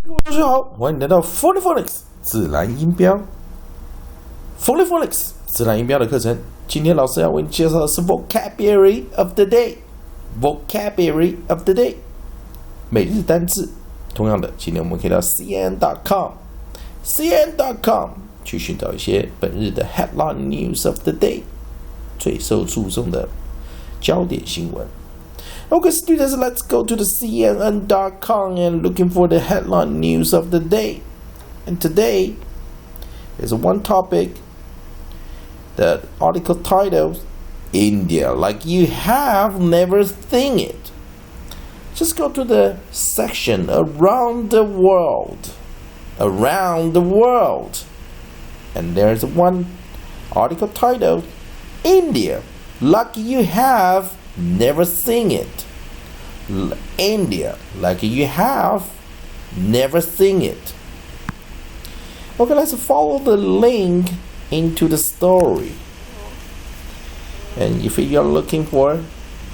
大家好，欢迎来到 Phonics 自然音标。Phonics 自然音标的课程，今天老师要为你介绍的是 Vocabulary of the Day。Vocabulary of the Day 每日单字。同样的，今天我们可以到 cn.com 去寻找一些本日的 Headline News of the Day 最受注重的焦点新闻。Okay, students, let's go to the cnn.com and looking for the headline news of the day. And today is one topic. The article title, India, like you have never seen it. Just go to the section around the world. And there's one article titled, India, like you have never seen it. India, like you have never seen it. Okay, let's follow the link into the story. And if you're looking for,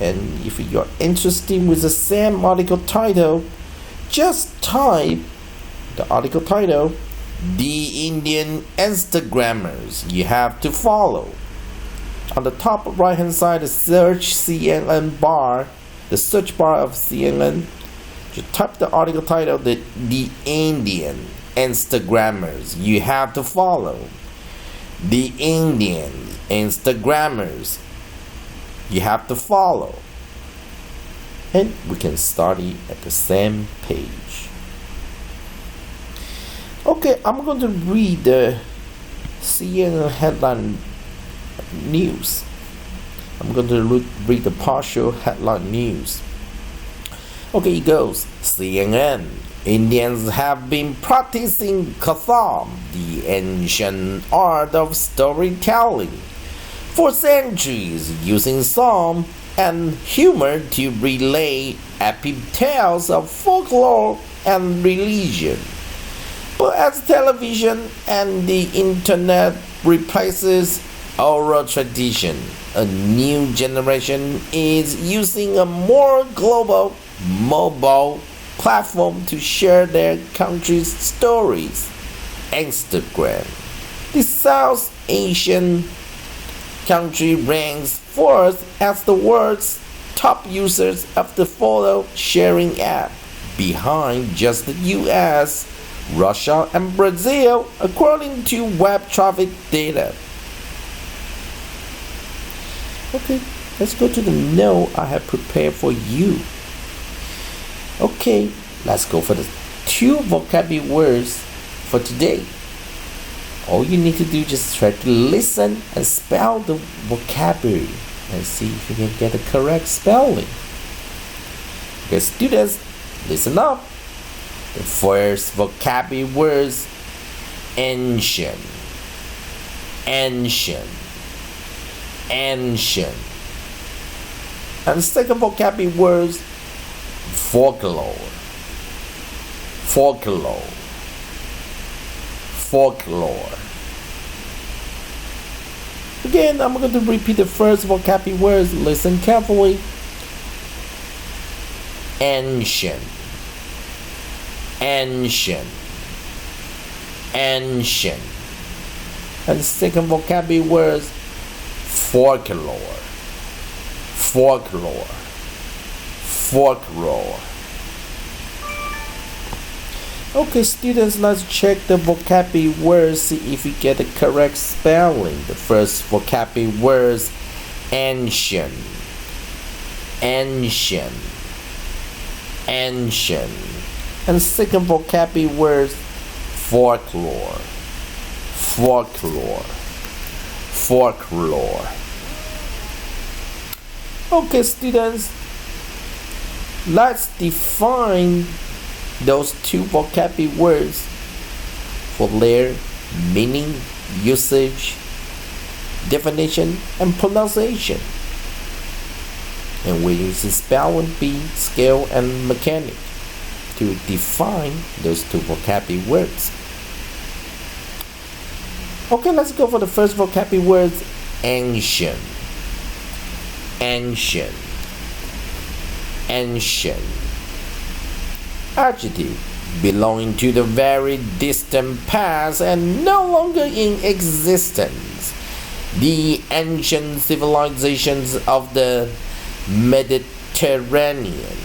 and if you're interested with the same article title, just type the article title, The Indian Instagrammers You Have to Follow. On the top right hand side, the search CNN bar, the search bar of CNN, just type the article title, the Indian Instagrammers You Have to Follow. The Indian Instagrammers You Have to Follow. And we can start it at the same page. Okay, I'm going to read the CNN headline news. I'm going to read the partial headline news. Okay, it goes. CNN. Indians have been practicing Katham, the ancient art of storytelling, for centuries, using song and humor to relay epic tales of folklore and religion. But as television and the internet replaces oral tradition, a new generation is using a more global mobile platform to share their country's stories. Instagram, the South Asian country, ranks fourth as the world's top users of the photo sharing app, behind just the US, Russia, and Brazil, according to web traffic data. Okay, let's go to the note I have prepared for you. Okay, let's go for the 2 vocabulary words for today. All you need to do is just try to listen and spell the vocabulary and see if you can get the correct spelling. Okay, students, listen up. The first vocabulary words, ancient. And the second vocabulary words, folklore. Again, I'm going to repeat the first vocabulary words. Listen carefully. Ancient. And the second vocabulary words, folklore. Okay, students, let's check the vocabulary words, see if we get the correct spelling. The first vocabulary words, ancient. And the second vocabulary words, folklore. Okay, students, let's define those 2 vocabulary words for their meaning, usage, definition, and pronunciation. And we use the spelling bee, scale, and mechanic to define those 2 vocabulary words. Okay, let's go for the first vocabulary words, ancient. Adjective, belonging to the very distant past and no longer in existence. The ancient civilizations of the Mediterranean.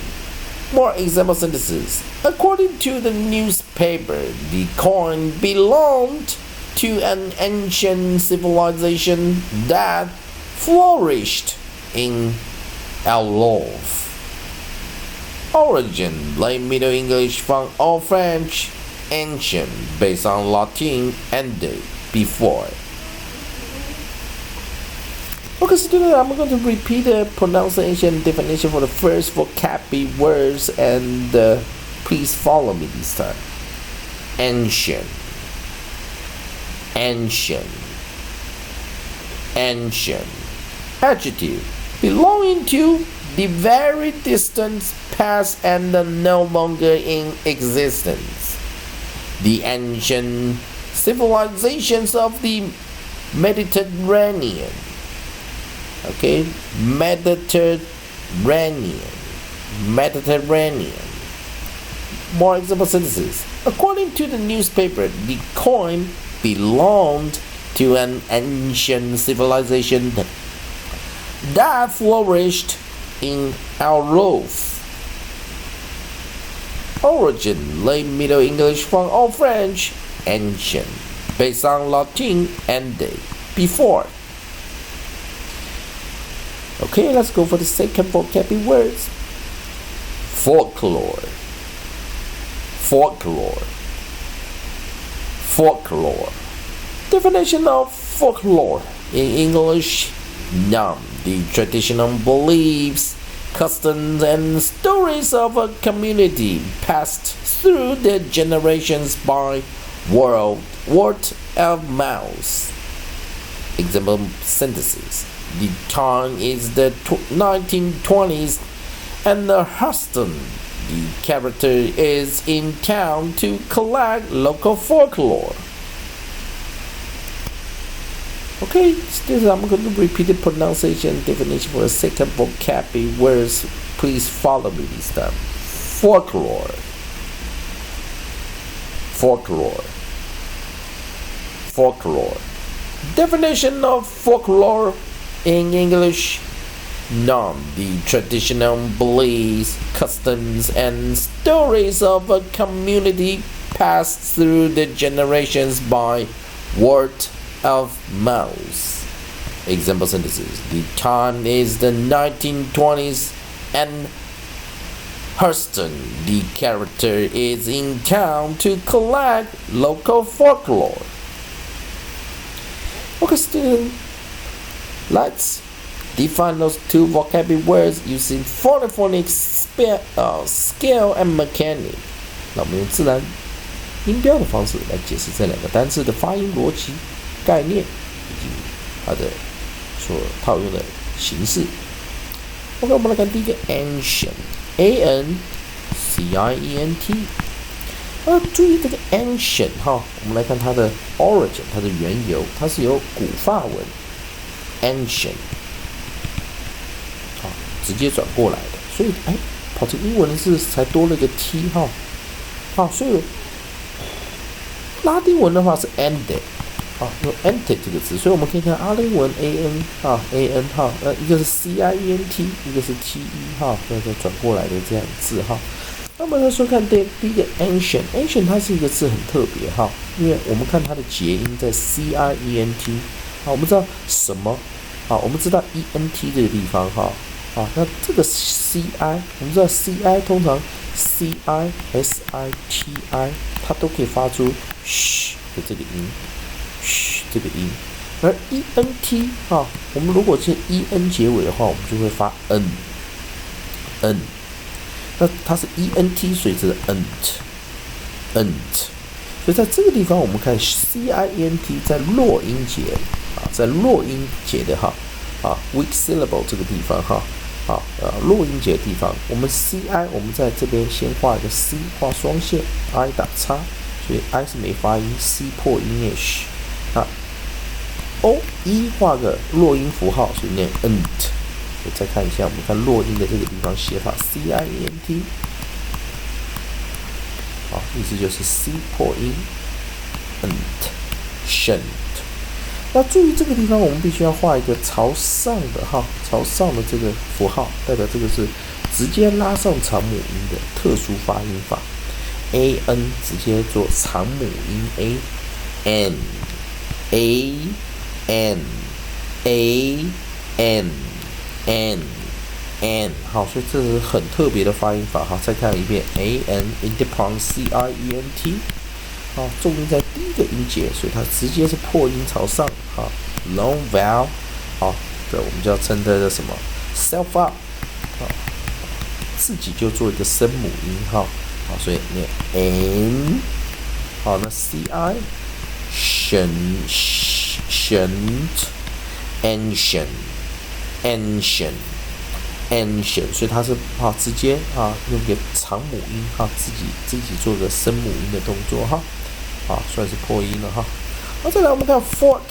More example sentences. According to the newspaper, the coin belonged to an ancient civilization that flourished in Allof. Origin, late Middle English from Old French, ancient, based on Latin, and before. Okay, students, I'm going to repeat the pronunciation definition for the first vocabulary words, and please follow me this time. Ancient, ancient, ancient. Adjective, belonging to the very distant past and no longer in existence. The ancient civilizations of the Mediterranean. Okay, Mediterranean. More example sentences. According to the newspaper, the coin belonged to an ancient civilization that flourished in Allof. Origin, late Middle English from Old French, ancient, based on Latin, and before. Okay, let's go for the second vocabulary words. Folklore, folklore, folklore. Definition of folklore in English: noun, the traditional beliefs, customs, and stories of a community passed through the generations by word of mouth. Example sentences. The time is the 1920s, and the husband, the character, is in town to collect local folklore. Okay, students, I'm going to repeat the pronunciation definition for the second vocabulary words. Please follow me this time. Folklore, folklore, folklore. Definition of folklore in English: noun, the traditional beliefs, customs, and stories of a community passed through the generations by word of mouth. Example sentences. The time is the 1920s, and Hurston, the character, is in town to collect local folklore. Okay, students, let's define those two vocabulary words using phonophonic scale and mechanic. 那我们用自然音标的方式来解释这两个单词的发音逻辑、概念以及它的所套用的形式。OK， 我们来看第一个 ancient，A-N-C-I-E-N-T。注意这个 ancient 哈，我们来看它的 origin， 它的缘由，它是由古法文 ancient 好直接转过来的，所以跑成英文的字才多了一个 t 哈，好，所以拉丁文的话是 ended 啊，用 ended 这个字，所以我们可以看阿拉丁文 an 啊 an 哈，一个是 cint， 一个是 te 哈，这转过来的这样字哈。那么来说看第一个 ancient 它是一个字很特别哈，因为我们看它的结音在 cient 啊，我们知道什么啊？我们知道 ent 这个地方哈啊，那这个 ci 我们知道 ci 通常 ci siti 它都可以发出嘘的这个音，嘘这个音，而 ent 哈，我们如果是 en 结尾的话，我们就会发 n。那它是 ent， 所以这是 ent， 所以在这个地方我们看 cint 在弱音节啊，在弱音节的哈啊 weak syllable 这个地方哈啊弱音节的地方，我们 ci 我们在这边先画一个 c， 画双线 i 打叉，所以 i 是没发音 ，c 破音念 sh 啊 o 画个弱音符号，所以念 ent。再看一下，我们看弱音的这个地方写法 cint， 好，啊，意思就是 C 破音 ，ancient。那注意这个地方，我们必须要画一个朝上的朝上的这个符号，代表这个是直接拉上长母音的特殊发音法。an 直接做长母音 an，好，所以这是很特别的发音法。好，再看一遍 an independent crent， 好，重音在第一个音节，所以它直接是破音朝上。好 ，long vowel， 好，这我们就要称它的什么 self up， 好，自己就做一个声母音。好，所以念 an， 好，那 ci ancient， 所以它是直接用一个长母音自己做个声母音的动作算是破音了好，再来我们看 fork，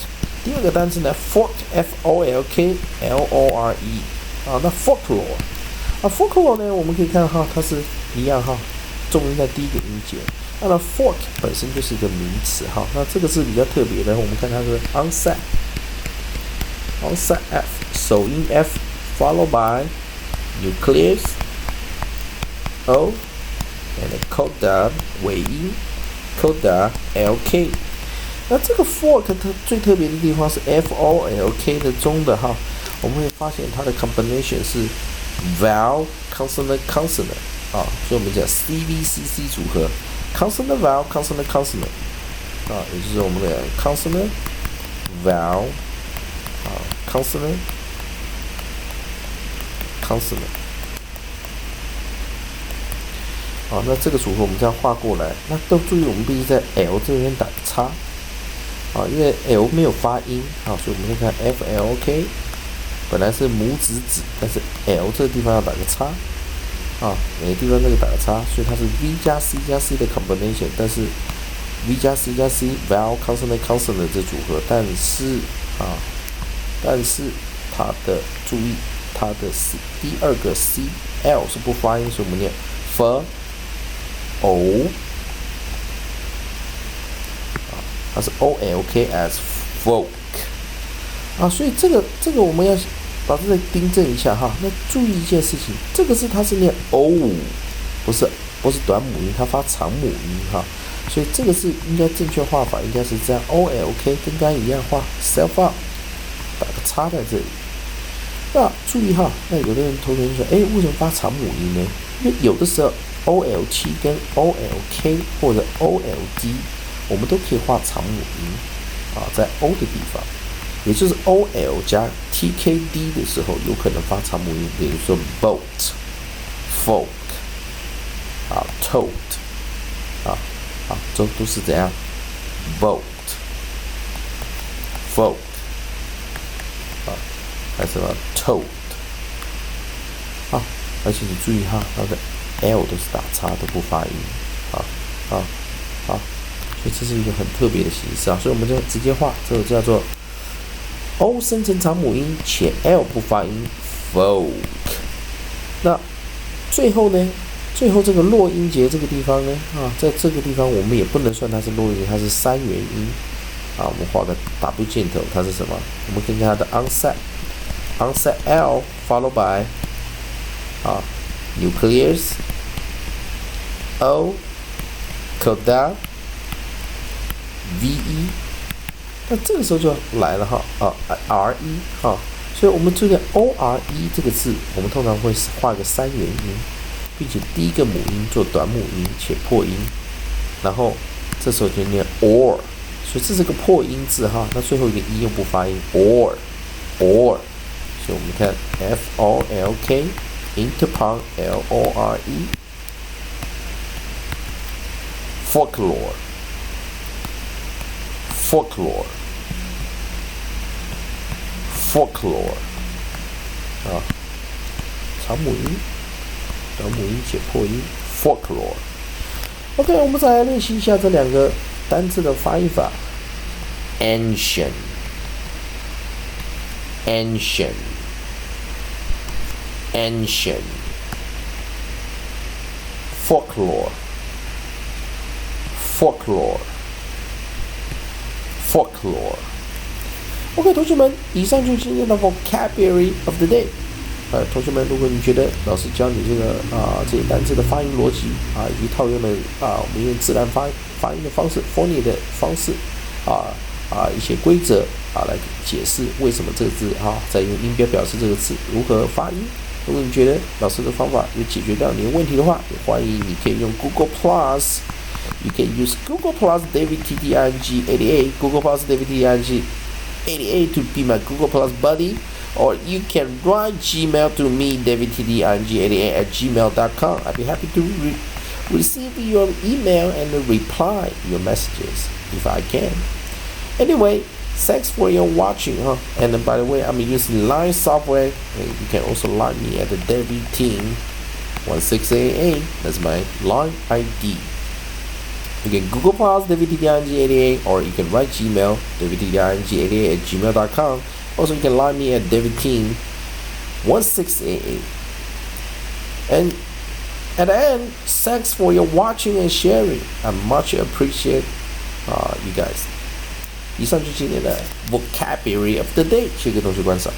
第二个单词呢 fork F-O-L-K L-O-R-E， 那 folklore 呢，我们可以看它是一样重音在第一个音节。那 fork 本身就是一个名词那这个是比较特别的，我们看它是 onset F， 首音 F followed by nucleus O and coda 尾音 coda LK。那这个 fork 它最特别的地方是 FOLK 的中的我们会发现它的 combination 是 vowel consonant consonant。所以我们讲 CVCC 组合 consonant vowel consonant consonant， 也就是我们的 consonant vowel consonant consonant。那这个组合我们这样画过来，那都注意我们必须在 L 这边打个叉因为 L 没有发音所以我们再看 FLK， 本来是拇指指，但是 L 这个地方要打个叉每个地方这个打个叉，所以它是 V 加 C 加 C 的 combination， 但是 V 加 C 加 C vowel consonant consonant 这组合，但是它的注意它的 C 第二个 C L 是不发音，所以我们念 F O， 它是 OLK as folk 所以这个我们要老师再订正一下那注意一件事情，这个它是念 O， 不是短母音，它发长母音所以这个是应该正确画法，应该是这样 OLK 跟刚刚一样画 self up， 打个叉在这里。那注意那有的人同学说，为什么发长母音呢？因为有的时候 OL7 跟 OLK 或者 OLD 我们都可以画长母音在 O 的地方。也就是 OL 加 TKD 的时候，有可能发长母音，比如说 boat、folk、toad 都是怎样 boat、folk 还是什么 toad 而且你注意它的 L 都是打叉，都不发音所以这是一个很特别的形式所以我们就直接画，这个叫做O 生成长母音且 L 不发音 folk。 那最后这个落音节这个地方呢在这个地方我们也不能算它是落音节，它是三元音我们画个 W 箭头，它是什么？我们看看它的 onset L followed by nucleus O coda VE。那这个时候就来了RE 所以我们注意 ORE 这个字，我们通常会画一个三元音，并且第一个母音做短母音且破音，然后这时候就念 or， 所以这是个破音字那最后一个 E 又不发音 or， 所以我们看 FOLK interpon LORE folklore长母音、短母音且破音 folklore。 OK， 我们再来练习一下这两个单字的发音法。 ancient folklore folklore。OK， 同学们，以上就是今天的 vocabulary of the day。同学们，如果你觉得老师教你这些单词的发音逻辑以及套用的我们用自然发音的方式 phony 的方式一些规则来解释为什么这个字在用音标表示这个字如何发音。如果你觉得老师的方法有解决掉你的问题的话，也欢迎你可以用 Google Plus。You can use Google Plus David TTING88 Google Plus David TTING88 to be my Google Plus buddy, or you can write Gmail to me davidtding88@gmail.com. I'd be happy to receive your email and reply your messages if I can. Anyway, thanks for your watching, And by the way, I'm using Line software. You can also line me at the davidting1688. That's my line ID. You can Google Plus davidtding88, or you can write Gmail davidtding88@gmail.com. Also, you can line me at davidting1688. And at the end, thanks for your watching and sharing. I much appreciate you guys. 以上就是今天的 vocabulary of the day， 谢谢各位同学观赏。